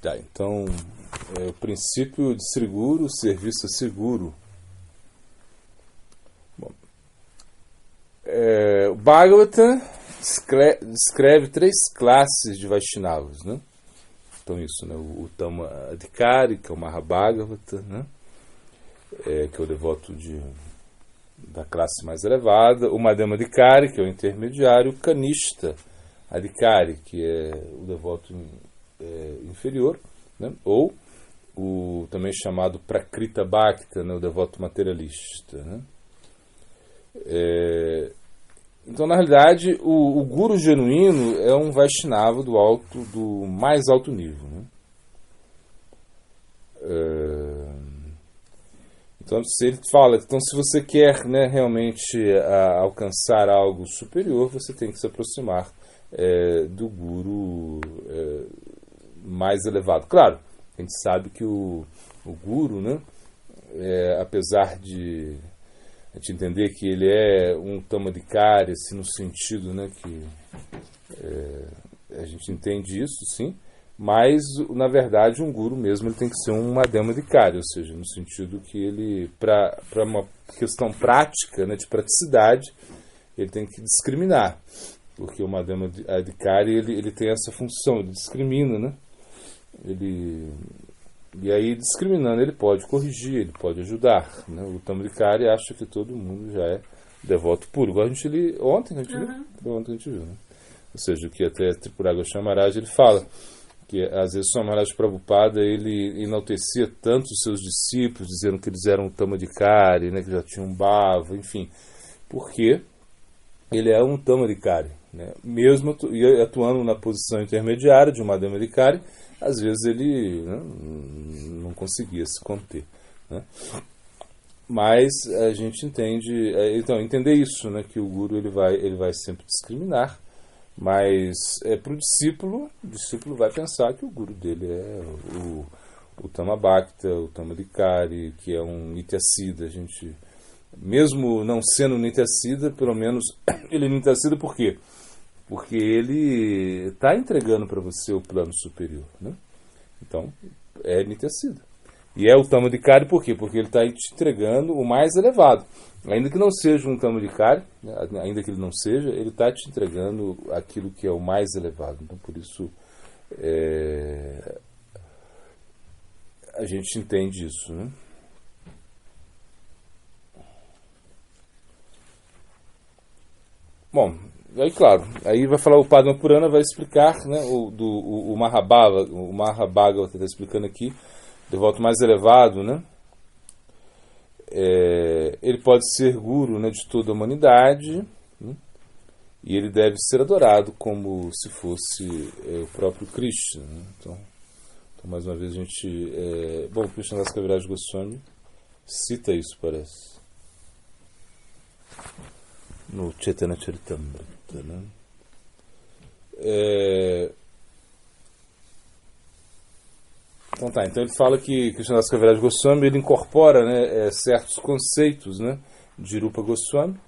Tá, então, o princípio de Sri Guru, serviço a seguro. Bom, o Bhagavatam descreve 3 classes de Vaishnavas, né? Então isso, né? O Tama Adhikari, que é o Mahabhagavata, né? Que é o devoto da classe mais elevada, o Madhyama Adhikari, que é o intermediário, o Kanishta Adhikari, que é o devoto inferior, né? Ou o também chamado Prakrita Bhakta, né? O devoto materialista, né? Então, na realidade, o guru genuíno é um Vaishnava do mais alto nível, né? Então, se ele fala, então, se você quer, né, realmente alcançar algo superior, você tem que se aproximar do guru mais elevado. Claro, a gente sabe que o guru, né, apesar de a gente entender que ele é um tamadikari, assim, no sentido, né, que a gente entende isso, sim, mas, na verdade, um guru mesmo ele tem que ser um madhyamadikári, ou seja, no sentido que ele, para uma questão prática, né, de praticidade, ele tem que discriminar, porque o madhyamadikári ele tem essa função, ele discrimina, né? E aí, discriminando, ele pode corrigir, ele pode ajudar, né? O tamadikari acha que todo mundo já é devoto puro. Igual a gente viu ontem, né? Ou seja, o que até Tripura Goswami Maharaj ele fala, que às vezes o Maharaj Prabhupada ele enaltecia tanto os seus discípulos, dizendo que eles eram tamadikari, né, que já tinham bhava, enfim, porque ele é um tamadikari, né, mesmo atuando na posição intermediária de um madhyamadikári, às vezes ele, né, não conseguia se conter, né. Mas a gente entende, então, entender isso, né, que o guru ele vai sempre discriminar, mas para o discípulo vai pensar que o guru dele é o Tamabhakta, o Tamadikari, que é um Nityasiddha. A gente, mesmo não sendo Nityasiddha, pelo menos ele é Nityasiddha por quê? Porque ele está entregando para você o plano superior, né? Então, é Nityasiddha. E é o Tamadikari por quê? Porque ele está te entregando o mais elevado. Ainda que não seja um Tamadikari, né, ainda que ele não seja, ele está te entregando aquilo que é o mais elevado. Então, por isso, a gente entende isso, né? Bom, aí claro, aí vai falar o Padma Purana, vai explicar, né, o Mahabhagavata está explicando aqui, devoto mais elevado, né? Ele pode ser guru, né, de toda a humanidade, né? E ele deve ser adorado como se fosse o próprio Krishna, né? Então, mais uma vez a gente... bom, o Krishnadas Kaviraj Goswami cita isso, parece, no Chaitanya Charitamrita, né? Então ele fala que Krishnadas Kaviraj Goswami ele incorpora, né, certos conceitos, né, de Rupa Goswami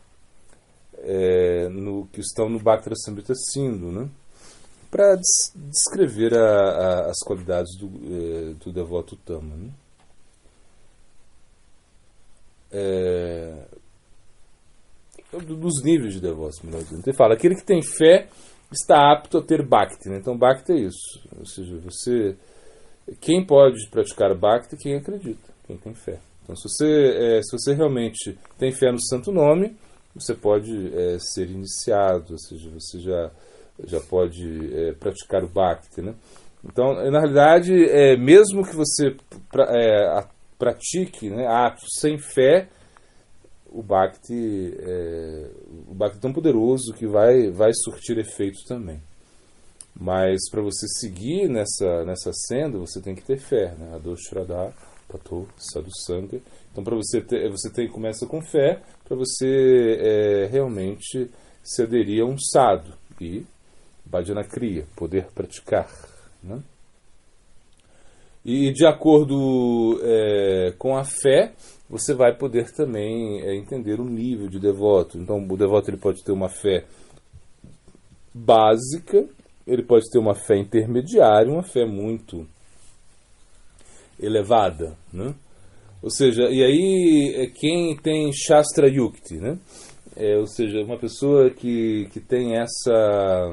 que estão no Bhakti Rasamrita Sindhu, né, para descrever as qualidades do devoto Tama, né. Dos níveis de devotos, melhor dizendo. Ele fala, aquele que tem fé está apto a ter Bhakti, né? Então Bhakti é isso, ou seja, quem pode praticar Bhakti? Quem acredita, quem tem fé. Então, se você realmente tem fé no santo nome, você pode ser iniciado, ou seja, você já pode praticar o Bhakti, né? Então, na realidade, mesmo que você pratique, né, atos sem fé, o Bhakti é tão poderoso que vai surtir efeito também. Mas para você seguir nessa senda, você tem que ter fé, né? Adoshradha, Pato, Sadhusanga. Então, para você começa com fé, para você realmente se aderir a um sadhu e bhajana kriya, poder praticar, né? E de acordo com a fé, você vai poder também entender o nível de devoto. Então, o devoto ele pode ter uma fé básica, ele pode ter uma fé intermediária, uma fé muito elevada, né? Ou seja, e aí quem tem Shastra Yukti, né? Ou seja, uma pessoa que tem essa...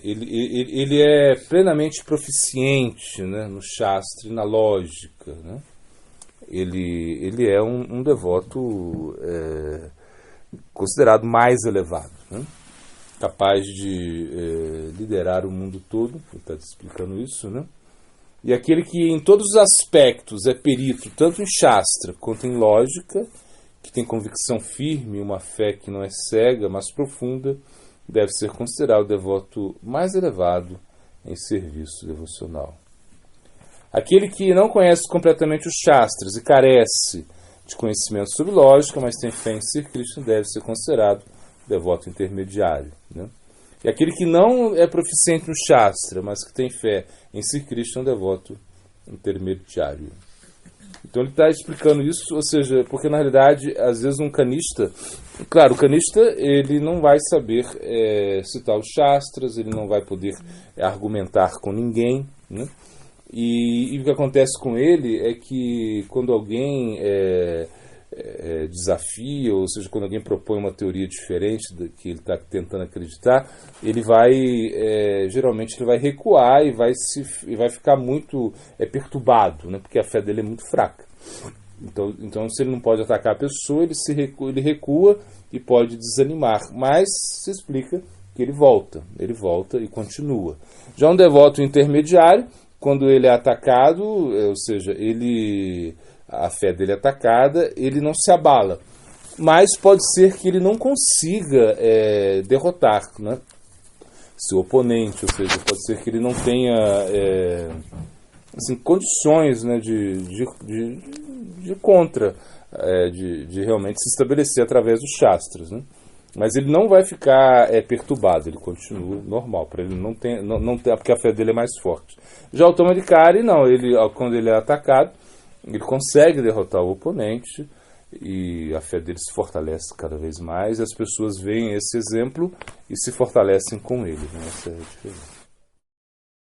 ele é plenamente proficiente, né, no Shastra e na lógica, né? Ele é um devoto considerado mais elevado, né? Capaz de liderar o mundo todo, ele está explicando isso, né? E aquele que em todos os aspectos é perito, tanto em Shastra quanto em lógica, que tem convicção firme, uma fé que não é cega, mas profunda, deve ser considerado o devoto mais elevado em serviço devocional. Aquele que não conhece completamente os Shastras e carece de conhecimento sobre lógica, mas tem fé em Sri Krishna, deve ser considerado devoto intermediário, né? E aquele que não é proficiente no Shastra, mas que tem fé em Sri Krishna, é um devoto intermediário. Então ele está explicando isso, ou seja, porque na realidade, às vezes um kanista, claro, o kanista ele não vai saber citar os Shastras, ele não vai poder argumentar com ninguém, né? E o que acontece com ele é que quando alguém desafia, ou seja, quando alguém propõe uma teoria diferente da que ele está tentando acreditar, ele vai, geralmente ele vai recuar e vai ficar muito perturbado, né, porque a fé dele é muito fraca. Então se ele não pode atacar a pessoa, ele recua e pode desanimar, mas se explica que ele volta e continua. Já um devoto intermediário, quando ele é atacado, ou seja, a fé dele é atacada, ele não se abala. Mas pode ser que ele não consiga derrotar, né, seu oponente, ou seja, pode ser que ele não tenha assim, condições, né, de realmente se estabelecer através dos Shastras, né? Mas ele não vai ficar perturbado, ele continua normal, para ele não tem, porque a fé dele é mais forte. Já o Tamadikari, não, quando ele é atacado, ele consegue derrotar o oponente e a fé dele se fortalece cada vez mais, e as pessoas veem esse exemplo e se fortalecem com ele, né? Essa é a diferença.